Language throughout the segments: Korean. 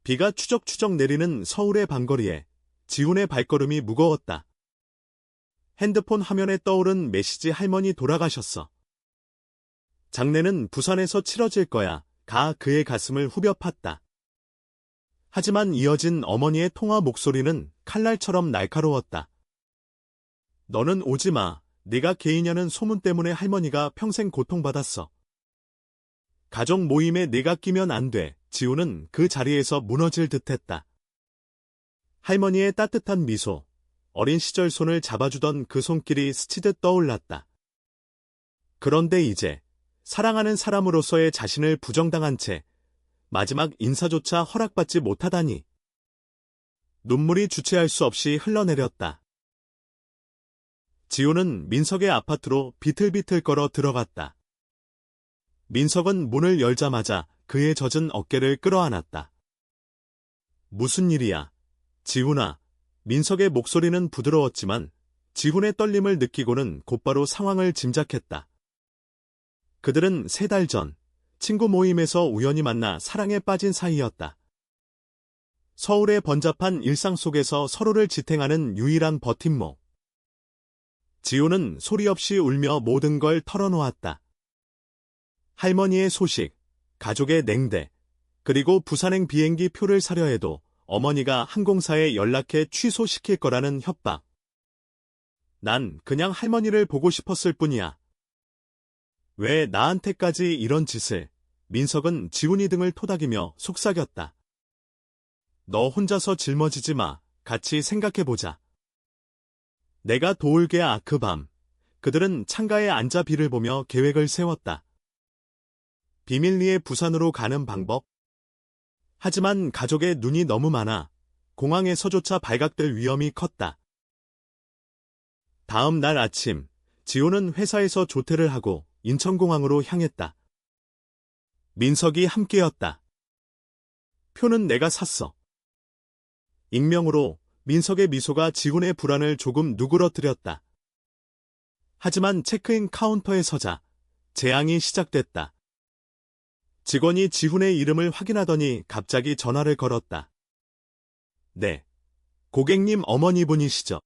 비가 추적추적 내리는 서울의 밤거리에 지훈의 발걸음이 무거웠다. 핸드폰 화면에 떠오른 메시지. 할머니 돌아가셨어. 장례는 부산에서 치러질 거야. 가 그의 가슴을 후벼 팠다. 하지만 이어진 어머니의 통화 목소리는 칼날처럼 날카로웠다. 너는 오지 마. 네가 개이냐는 소문 때문에 할머니가 평생 고통받았어. 가족 모임에 네가 끼면 안 돼. 지훈은 그 자리에서 무너질 듯했다. 할머니의 따뜻한 미소, 어린 시절 손을 잡아주던 그 손길이 스치듯 떠올랐다. 그런데 이제 사랑하는 사람으로서의 자신을 부정당한 채 마지막 인사조차 허락받지 못하다니. 눈물이 주체할 수 없이 흘러내렸다. 지훈은 민석의 아파트로 비틀비틀 걸어 들어갔다. 민석은 문을 열자마자 그의 젖은 어깨를 끌어안았다. 무슨 일이야? 지훈아. 민석의 목소리는 부드러웠지만 지훈의 떨림을 느끼고는 곧바로 상황을 짐작했다. 그들은 3달 전 친구 모임에서 우연히 만나 사랑에 빠진 사이였다. 서울의 번잡한 일상 속에서 서로를 지탱하는 유일한 버팀목. 지훈은 소리 없이 울며 모든 걸 털어놓았다. 할머니의 소식, 가족의 냉대, 그리고 부산행 비행기 표를 사려 해도 어머니가 항공사에 연락해 취소시킬 거라는 협박. 난 그냥 할머니를 보고 싶었을 뿐이야. 왜 나한테까지 이런 짓을? 민석은 지훈이 등을 토닥이며 속삭였다. 너 혼자서 짊어지지 마. 같이 생각해보자. 내가 도울게야. 그 밤, 그들은 창가에 앉아 비를 보며 계획을 세웠다. 비밀리에 부산으로 가는 방법? 하지만 가족의 눈이 너무 많아 공항에서조차 발각될 위험이 컸다. 다음 날 아침, 지호는 회사에서 조퇴를 하고 인천공항으로 향했다. 민석이 함께였다. 표는 내가 샀어. 익명으로. 민석의 미소가 지훈의 불안을 조금 누그러뜨렸다. 하지만 체크인 카운터에 서자 재앙이 시작됐다. 직원이 지훈의 이름을 확인하더니 갑자기 전화를 걸었다. 네. 고객님 어머니분이시죠?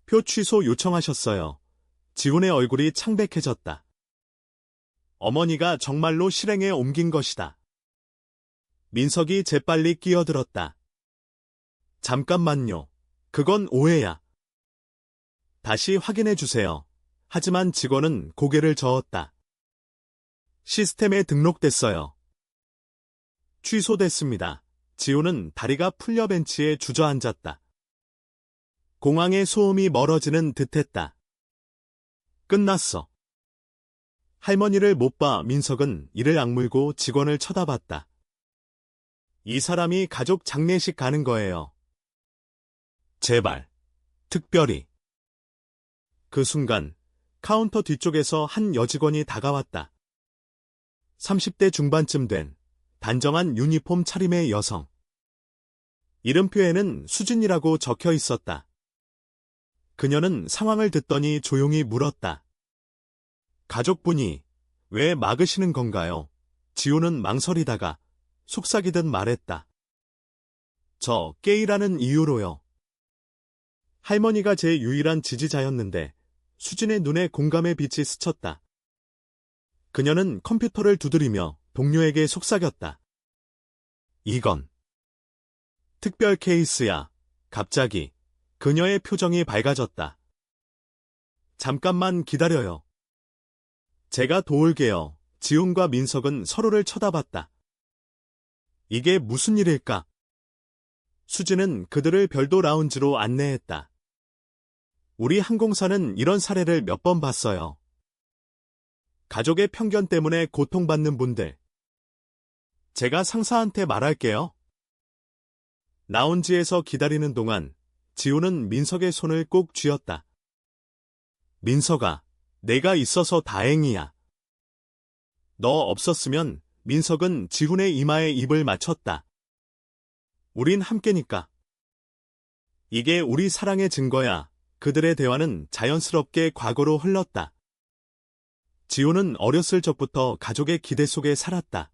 표 취소 요청하셨어요. 지훈의 얼굴이 창백해졌다. 어머니가 정말로 실행에 옮긴 것이다. 민석이 재빨리 끼어들었다. 잠깐만요. 그건 오해야. 다시 확인해 주세요. 하지만 직원은 고개를 저었다. 시스템에 등록됐어요. 취소됐습니다. 지훈은 다리가 풀려 벤치에 주저앉았다. 공항의 소음이 멀어지는 듯했다. 끝났어. 할머니를 못 봐. 민석은 이를 악물고 직원을 쳐다봤다. 이 사람이 가족 장례식 가는 거예요. 제발. 특별히. 그 순간 카운터 뒤쪽에서 한 여직원이 다가왔다. 30대 중반쯤 된 단정한 유니폼 차림의 여성. 이름표에는 수진이라고 적혀 있었다. 그녀는 상황을 듣더니 조용히 물었다. 가족분이 왜 막으시는 건가요? 지호는 망설이다가 속삭이듯 말했다. 저 게이라는 이유로요. 할머니가 제 유일한 지지자였는데 수진의 눈에 공감의 빛이 스쳤다. 그녀는 컴퓨터를 두드리며 동료에게 속삭였다. 이건 특별 케이스야. 갑자기 그녀의 표정이 밝아졌다. 잠깐만 기다려요. 제가 도울게요. 지훈과 민석은 서로를 쳐다봤다. 이게 무슨 일일까? 수진은 그들을 별도 라운지로 안내했다. 우리 항공사는 이런 사례를 몇 번 봤어요. 가족의 편견 때문에 고통받는 분들. 제가 상사한테 말할게요. 라운지에서 기다리는 동안 지호는 민석의 손을 꼭 쥐었다. 민석아, 내가 있어서 다행이야. 너 없었으면. 민석은 지훈의 이마에 입을 맞췄다. 우린 함께니까. 이게 우리 사랑의 증거야. 그들의 대화는 자연스럽게 과거로 흘렀다. 지훈은 어렸을 적부터 가족의 기대 속에 살았다.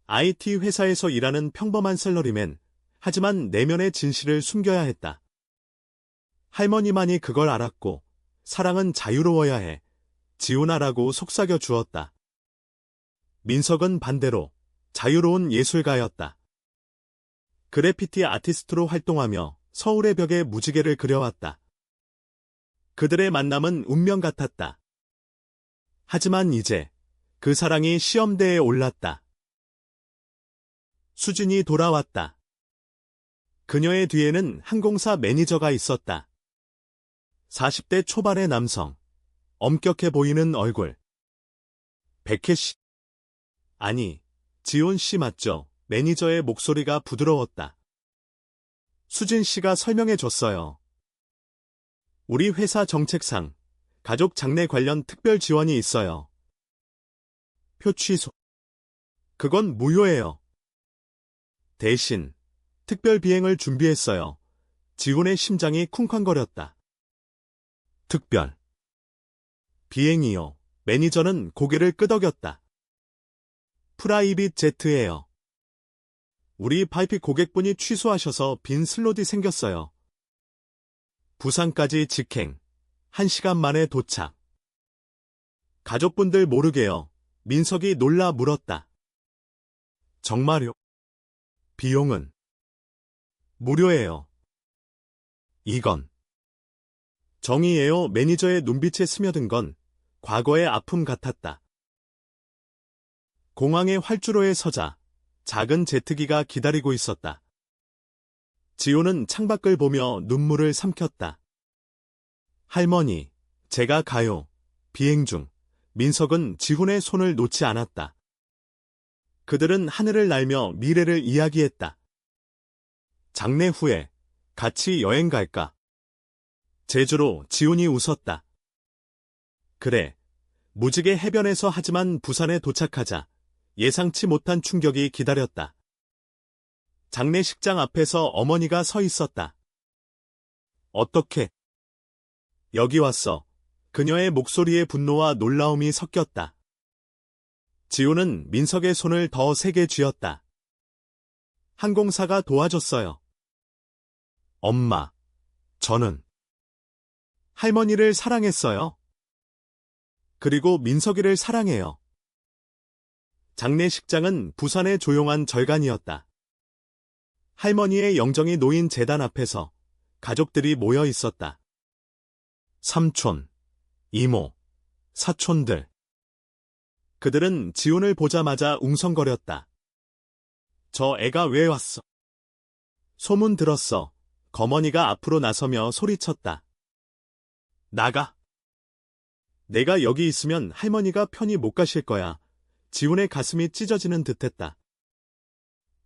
IT 회사에서 일하는 평범한 샐러리맨, 하지만 내면의 진실을 숨겨야 했다. 할머니만이 그걸 알았고, 사랑은 자유로워야 해. 지훈아라고 속삭여 주었다. 민석은 반대로 자유로운 예술가였다. 그래피티 아티스트로 활동하며 서울의 벽에 무지개를 그려왔다. 그들의 만남은 운명 같았다. 하지만 이제 그 사랑이 시험대에 올랐다. 수진이 돌아왔다. 그녀의 뒤에는 항공사 매니저가 있었다. 40대 초반의 남성, 엄격해 보이는 얼굴. 백혜 씨. 아니, 지훈 씨 맞죠? 매니저의 목소리가 부드러웠다. 수진 씨가 설명해 줬어요. 우리 회사 정책상 가족 장례 관련 특별 지원이 있어요. 표 취소. 그건 무효예요. 대신 특별 비행을 준비했어요. 지훈의 심장이 쿵쾅거렸다. 특별 비행이요. 매니저는 고개를 끄덕였다. 프라이빗 제트예요. 우리 바이피 고객분이 취소하셔서 빈 슬롯이 생겼어요. 부산까지 직행. 1시간 만에 도착. 가족분들 모르게요. 민석이 놀라 물었다. 정말요? 비용은? 무료예요. 이건 정이에요. 매니저의 눈빛에 스며든 건 과거의 아픔 같았다. 공항의 활주로에 서자 작은 제트기가 기다리고 있었다. 지호는 창밖을 보며 눈물을 삼켰다. 할머니, 제가 가요. 비행 중 민석은 지훈의 손을 놓지 않았다. 그들은 하늘을 날며 미래를 이야기했다. 장례 후에 같이 여행 갈까? 제주로. 지훈이 웃었다. 그래. 무지개 해변에서. 하지만 부산에 도착하자 예상치 못한 충격이 기다렸다. 장례식장 앞에서 어머니가 서 있었다. 어떻게? 여기 왔어. 그녀의 목소리에 분노와 놀라움이 섞였다. 지훈은 민석의 손을 더 세게 쥐었다. 항공사가 도와줬어요. 엄마, 저는 할머니를 사랑했어요. 그리고 민석이를 사랑해요. 장례식장은 부산의 조용한 절간이었다. 할머니의 영정이 놓인 제단 앞에서 가족들이 모여 있었다. 삼촌, 이모, 사촌들. 그들은 지훈을 보자마자 웅성거렸다. 저 애가 왜 왔어? 소문 들었어. 거머니가 앞으로 나서며 소리쳤다. 나가. 내가 여기 있으면 할머니가 편히 못 가실 거야. 지훈의 가슴이 찢어지는 듯했다.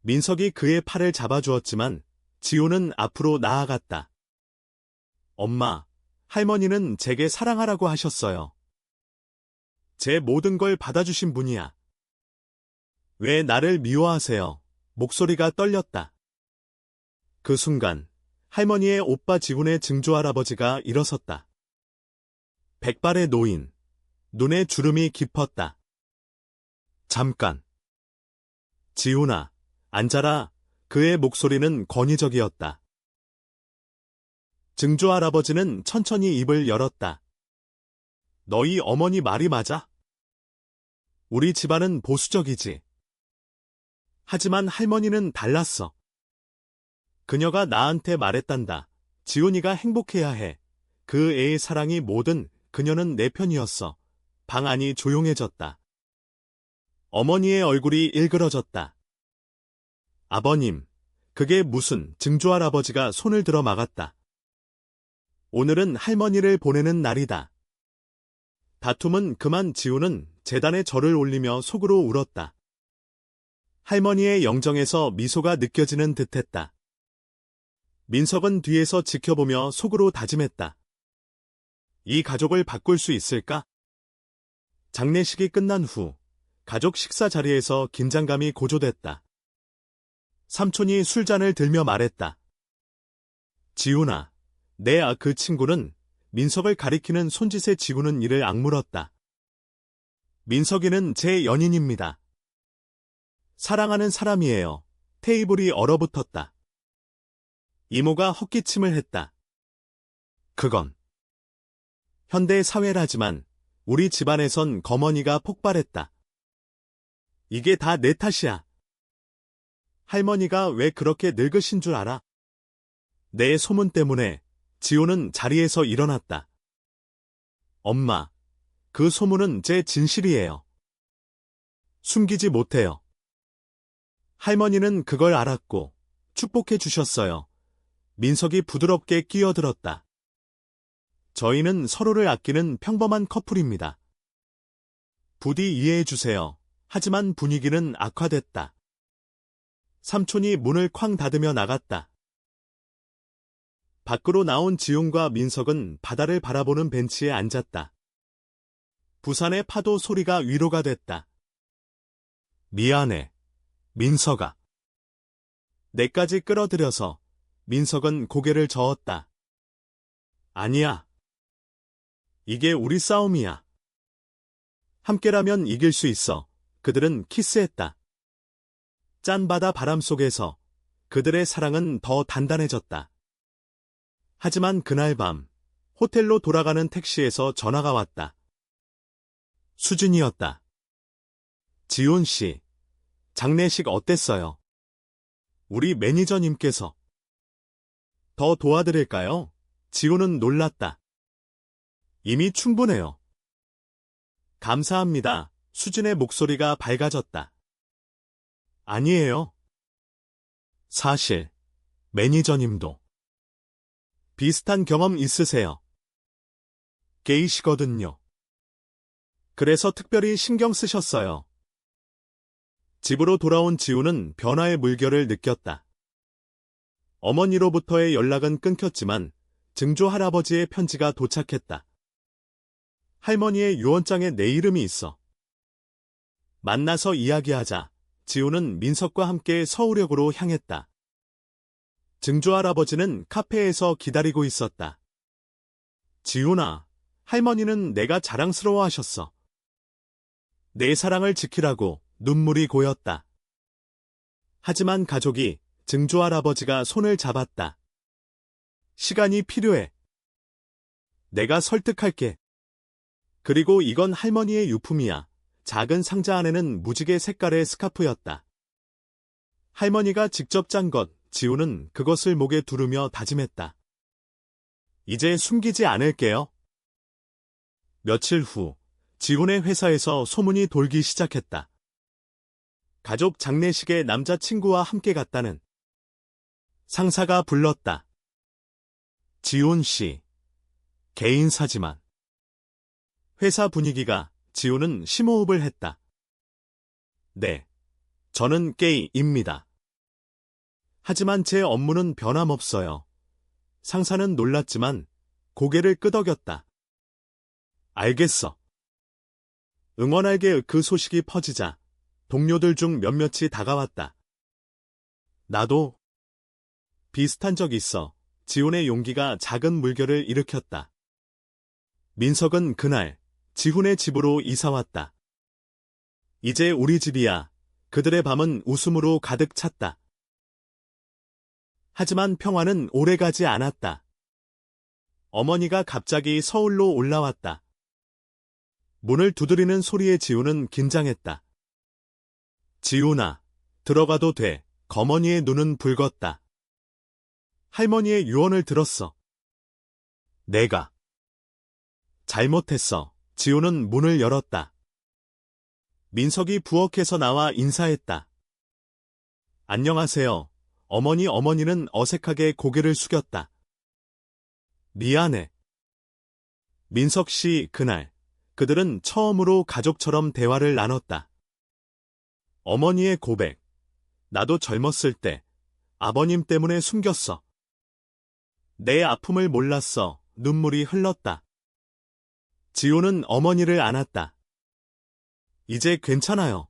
민석이 그의 팔을 잡아주었지만 지훈은 앞으로 나아갔다. 엄마, 할머니는 제게 사랑하라고 하셨어요. 제 모든 걸 받아주신 분이야. 왜 나를 미워하세요? 목소리가 떨렸다. 그 순간 할머니의 오빠 지훈의 증조할아버지가 일어섰다. 백발의 노인, 눈에 주름이 깊었다. 잠깐. 지훈아, 앉아라. 그의 목소리는 권위적이었다. 증조할아버지는 천천히 입을 열었다. 너희 어머니 말이 맞아? 우리 집안은 보수적이지. 하지만 할머니는 달랐어. 그녀가 나한테 말했단다. 지훈이가 행복해야 해. 그 애의 사랑이 뭐든 그녀는 내 편이었어. 방 안이 조용해졌다. 어머니의 얼굴이 일그러졌다. 아버님, 그게 무슨? 증조할아버지가 손을 들어 막았다. 오늘은 할머니를 보내는 날이다. 다툼은 그만. 지훈은 제단에 절을 올리며 속으로 울었다. 할머니의 영정에서 미소가 느껴지는 듯했다. 민석은 뒤에서 지켜보며 속으로 다짐했다. 이 가족을 바꿀 수 있을까? 장례식이 끝난 후 가족 식사 자리에서 긴장감이 고조됐다. 삼촌이 술잔을 들며 말했다. 지훈아, 그 친구는 민석을 가리키는 손짓에 지훈은 이를 악물었다. 민석이는 제 연인입니다. 사랑하는 사람이에요. 테이블이 얼어붙었다. 이모가 헛기침을 했다. 그건 현대 사회라지만 우리 집안에선 검언이가 폭발했다. 이게 다 내 탓이야. 할머니가 왜 그렇게 늙으신 줄 알아? 내 소문 때문에 지호는 자리에서 일어났다. 엄마, 그 소문은 제 진실이에요. 숨기지 못해요. 할머니는 그걸 알았고 축복해 주셨어요. 민석이 부드럽게 끼어들었다. 저희는 서로를 아끼는 평범한 커플입니다. 부디 이해해 주세요. 하지만 분위기는 악화됐다. 삼촌이 문을 쾅 닫으며 나갔다. 밖으로 나온 지훈과 민석은 바다를 바라보는 벤치에 앉았다. 부산의 파도 소리가 위로가 됐다. 미안해, 민석아. 내까지 끌어들여서 민석은 고개를 저었다. 아니야. 이게 우리 싸움이야. 함께라면 이길 수 있어. 그들은 키스했다. 짠바다 바람 속에서 그들의 사랑은 더 단단해졌다. 하지만 그날 밤 호텔로 돌아가는 택시에서 전화가 왔다. 수진이었다. 지훈 씨, 장례식 어땠어요? 우리 매니저님께서. 더 도와드릴까요? 지훈은 놀랐다. 이미 충분해요. 감사합니다. 수진의 목소리가 밝아졌다. 아니에요. 사실 매니저님도 비슷한 경험 있으세요. 게이시거든요. 그래서 특별히 신경 쓰셨어요. 집으로 돌아온 지우는 변화의 물결을 느꼈다. 어머니로부터의 연락은 끊겼지만 증조 할아버지의 편지가 도착했다. 할머니의 유언장에 내 이름이 있어. 만나서 이야기하자 지우는 민석과 함께 서울역으로 향했다. 증조 할아버지는 카페에서 기다리고 있었다. 지훈아, 할머니는 내가 자랑스러워하셨어. 내 사랑을 지키라고 눈물이 고였다. 하지만 가족이 증조 할아버지가 손을 잡았다. 시간이 필요해. 내가 설득할게. 그리고 이건 할머니의 유품이야. 작은 상자 안에는 무지개 색깔의 스카프였다. 할머니가 직접 짠 것, 지우는 그것을 목에 두르며 다짐했다. 이제 숨기지 않을게요. 며칠 후, 지훈의 회사에서 소문이 돌기 시작했다. 가족 장례식에 남자친구와 함께 갔다는 상사가 불렀다. 지훈 씨, 개인사지만. 회사 분위기가 지훈은 심호흡을 했다. 네, 저는 게이입니다. 하지만 제 업무는 변함없어요. 상사는 놀랐지만 고개를 끄덕였다. 알겠어. 응원할게. 그 소식이 퍼지자 동료들 중 몇몇이 다가왔다. 나도 비슷한 적 있어. 지훈의 용기가 작은 물결을 일으켰다. 민석은 그날 지훈의 집으로 이사왔다. 이제 우리 집이야. 그들의 밤은 웃음으로 가득 찼다. 하지만 평화는 오래가지 않았다. 어머니가 갑자기 서울로 올라왔다. 문을 두드리는 소리에 지훈은 긴장했다. 지훈아, 들어가도 돼. 거머니의 눈은 붉었다. 할머니의 유언을 들었어. 내가 잘못했어. 지훈은 문을 열었다. 민석이 부엌에서 나와 인사했다. 안녕하세요. 어머니는 어색하게 고개를 숙였다. 미안해. 민석 씨, 그날 그들은 처음으로 가족처럼 대화를 나눴다. 어머니의 고백. 나도 젊었을 때 아버님 때문에 숨겼어. 내 아픔을 몰랐어. 눈물이 흘렀다. 지호는 어머니를 안았다. 이제 괜찮아요.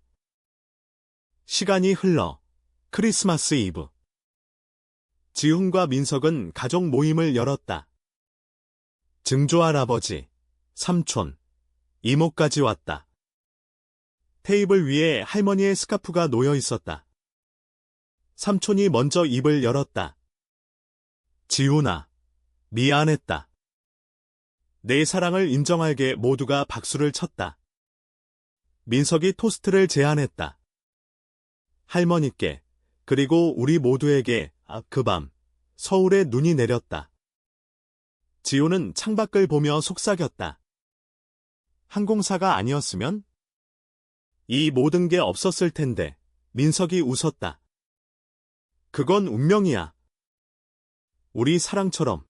시간이 흘러 크리스마스 이브. 지훈과 민석은 가족 모임을 열었다. 증조 할아버지, 삼촌, 이모까지 왔다. 테이블 위에 할머니의 스카프가 놓여 있었다. 삼촌이 먼저 입을 열었다. 지훈아, 미안했다. 내 사랑을 인정하게 모두가 박수를 쳤다. 민석이 토스트를 제안했다. 할머니께, 그리고 우리 모두에게 그 밤 서울에 눈이 내렸다. 지호는 창밖을 보며 속삭였다. 항공사가 아니었으면? 이 모든 게 없었을 텐데. 민석이 웃었다. 그건 운명이야. 우리 사랑처럼.